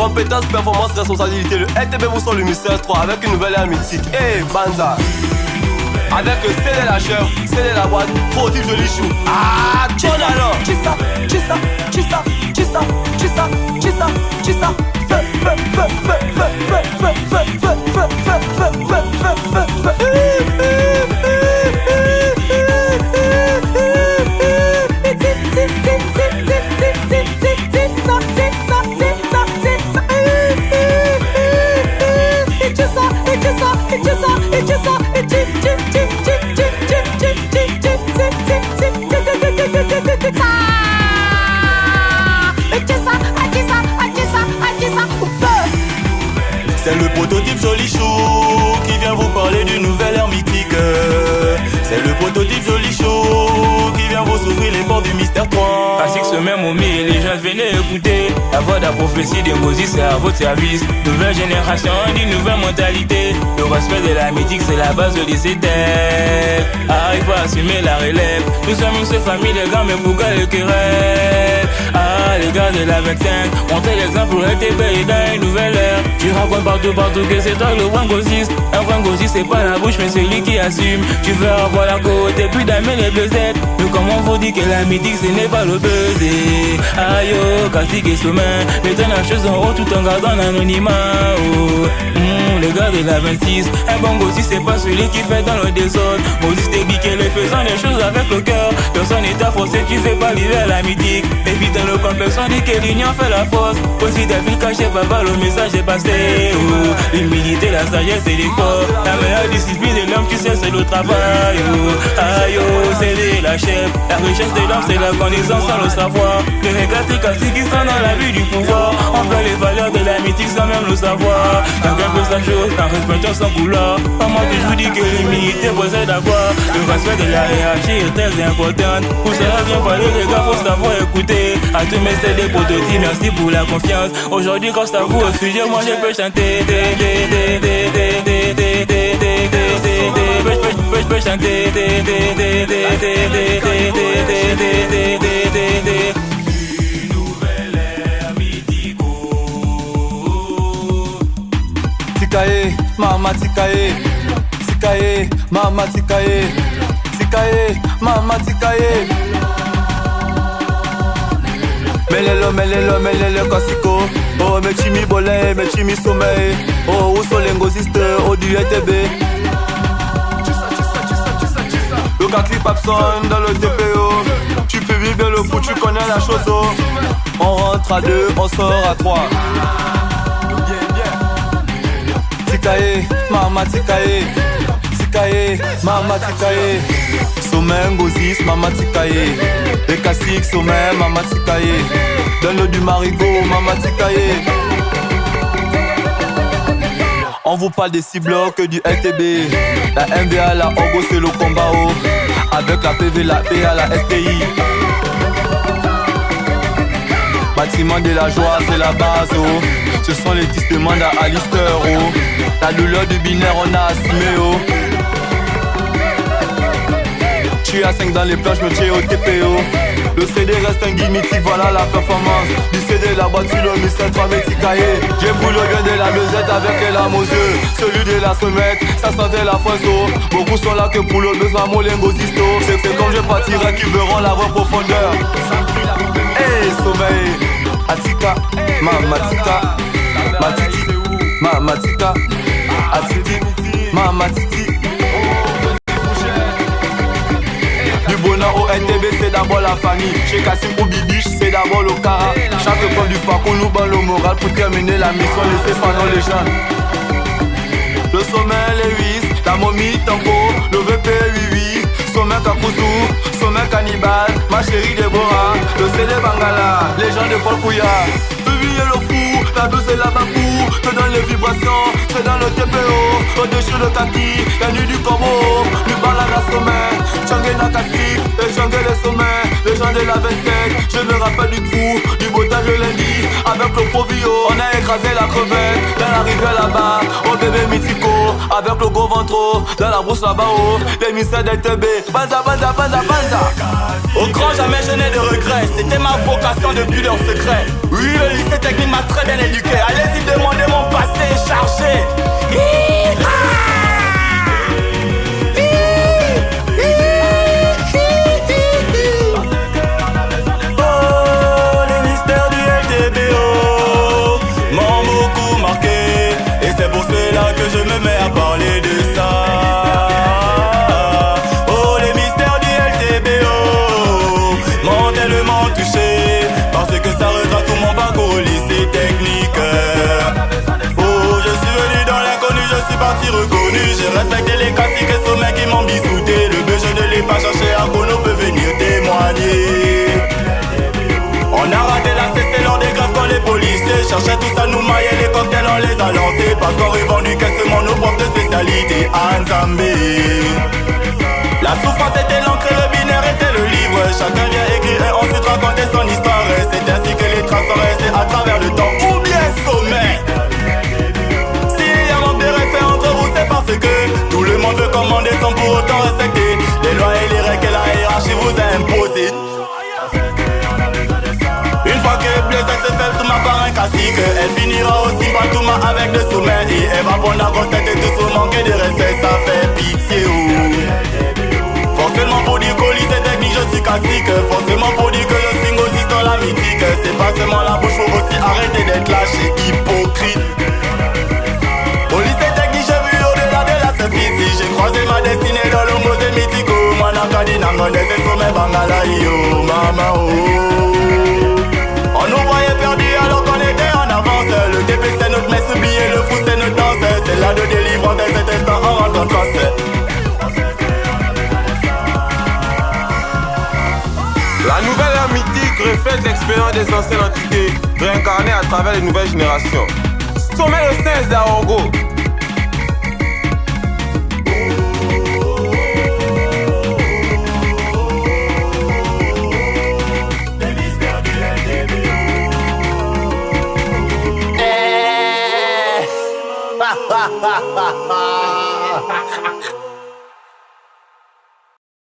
Compétence, performance, responsabilité. Le LTB vous sort le mystère 3 avec une nouvelle ère mythique. Hey, Banza. Avec le CD la chèvre, CD la boîte, prototype joli chou. Ah, bon alors. Chissa, chissa, chissa, chissa, chissa, chissa, chissa. C'est le prototype Joli Chou qui vient vous parler d'une nouvelle ère mythique. C'est le prototype Joli Chou qui vient vous ouvrir les portes du mystère 3. Ainsi que ce même homie, les gens venaient écouter la voix de la prophétie de Moses, c'est à votre service. Nouvelle génération, d'une nouvelle mentalité. Le respect de la mythique, c'est la base de ces têtes. Ah, il faut assumer la relève. Nous sommes une seule famille, les gars, mais pourquoi le querelle? Ah, les gars de la 25, montez l'exemple pour LTB et dans une nouvelle ère. Tu racontes partout que c'est toi le vrai gossiste. Un vrai gossiste, c'est pas la bouche, mais c'est lui qui assume. Tu veux avoir la côte et puis d'amener les bleusettes. Mais comment vous dire que la mythique, ce n'est pas le buzzer? Aïe, oh, cacique et sommet, mettons la chose en haut tout en gardant l'anonymat. Oh. Les gars de la 26, un bon gossiste, c'est pas celui qui fait dans le désordre. Moses t'es dit qu'elle est faisant les choses avec le cœur. Personne n'est à forcer, tu fais pas l'hiver la mythique. Évite le compte, personne dit que l'union fait la force. Aussi ta vie cachée, papa, le message est passé. Oh. L'humilité, la sagesse et l'effort. La meilleure discipline de l'homme, tu sais, c'est le travail. Oh. Aïe, oh, c'est la chef. La richesse de l'homme, c'est la connaissance sans le savoir. Les réclatés caciques qui sont dans la vie du pouvoir. On peut les valeurs de la mythique sans même le savoir. Chacun peut sa chose, en respectant son couleur. Comment toujours dire que l'humilité possède à quoi? Le respect de la hiérarchie est très important. Pour cela, bien parler, les gars, faut savoir écouter. À tous mes CD prototypes, merci pour la confiance. Aujourd'hui, quand c'est à vous au sujet, moi je peux chanter. Je peux chanter. Tikae, mama tikae. Tikae, mama tikae. Tikae, mama tikae. Melelo, kasiko. Oh, me chimi bolé, me chimi sommeil. Oh, où sont les gosistes, oh, du LTB. Le kaki papson dans le TPO. Tu peux vivre le foot, tu connais la chose. Oh. On rentre à 2, on sort à 3. Tikae, mama tikae. Tikae, mama tikae. Sommet, gosis, mama tikae. Les classiques, sommet, mama tikae. Donne-le du marigot, mama tikae. On vous parle des 6 blocs du LTB. La NBA, la Orgo, c'est le combat haut. Avec la PV, la PA, la STI. Bâtiment de la joie, c'est la base, oh. Ce sont les 10 demandes à Alistair, oh. La douleur du binaire, on a assumé, oh. Tu as 5 dans les planches, me tiens au TPO. Le CD reste un guide mythique, voilà la performance. Du CD, la boîte sur le mystère 3 méticaillé. J'ai voulu le gain de la lezette avec les larmes aux yeux. Celui de la semette, ça sentait la foiseau. Beaucoup sont là que pour le besoin, molingo zisto. C'est comme je partirai qui verront la vraie profondeur. Hey, sommeil. Atika, mamatika. Matiti, mamatika. Atiti, mamatiti. Du bonheur au NTB, c'est d'abord la famille. Chez Kassim ou Bibiche, c'est d'abord le cara. Chaque fois du parcours nous bat le moral pour terminer la mission, laisser pendant les jeunes. Le sommet, les 8, la momie, tango, le VP, 8, sommet Kakuzu, sommet Cannibal, ma chérie Déborah, le CD Bangala, les gens de Paul Kouya. Le fou, la douce et la babou, te donne les vibrations, c'est dans le TPO, au-dessus de kaki, la nuit du corbeau, du balade à sommet, Tchangé Nakasi, et Tchangé les sommets, les gens de la 27, je me rappelle du trou, du beau temps de lundi, avec le Provio, on a écrasé la crevette, l'arrivée là-bas, oh bébé mythico, avec le gros ventre dans la brousse là-bas, oh, les mystères d'ETB, banza, banza, banza, banza. Au grand jamais je n'ai de regrets, c'était ma vocation depuis leur secret. Oui, le lycée technique m'a très bien éduqué. Allez-y demander mon passé est chargé. Oh, les mystères du LTBO m'ont beaucoup marqué, et c'est pour cela que je me mets à parler de ça. Oh, les mystères du LTBO m'ont tellement touché, parce que ça retrace tout mon parcours au lycée technique. Oh, je suis venu dans l'inconnu, je suis parti reconnu. J'ai respecté les classiques et sommets qui m'ont bisouté. Le bœuf, je ne l'ai pas cherché, à Kono peut venir témoigner. On a raté la CC lors des grèves quand les policiers cherchaient tous à nous mailler, les cocktails on les a lancés, parce qu'on revendiquait seulement nos profs de spécialité Nzambé. La souffrance était l'encre, le binaire était le livre. Chacun vient écrire et ensuite raconter son histoire. C'est ainsi que les traces sont restées à travers le temps. Ou bien sommet. S'il y a manque de respect entre vous, c'est parce que tout le monde veut commander sans pour autant respecter les lois et les règles que la hiérarchie vous a imposées. Une fois que Blaise se fait tout ma par un classique, elle finira aussi par tout ma avec des sommets. Et elle va prendre la grosse tête et tout sous manquer de respect, ça fait pitié. Forcément pour dire qu'au lycée technique je suis classique, forcément pour dire que je signe aussi dans la mythique. C'est pas seulement la bouche, faut aussi arrêter d'être lâche et hypocrite. Au lycée technique j'ai vu au-delà de la surface, j'ai croisé ma destinée dans le musée mythico. Moi nakadi nangonde c'est sommet bangala yo mama oh. On nous voyait perdus alors qu'on était en avance. Le TP c'est notre messe, oublié le fou c'est notre danse. C'est là de délivrance de cet instant en rentre en classe. La nouvelle ère mythique reflète l'expérience des anciennes entités, réincarnées à travers les nouvelles générations. Sommet le 16 d'Arongo. Ha ha ha ha ha.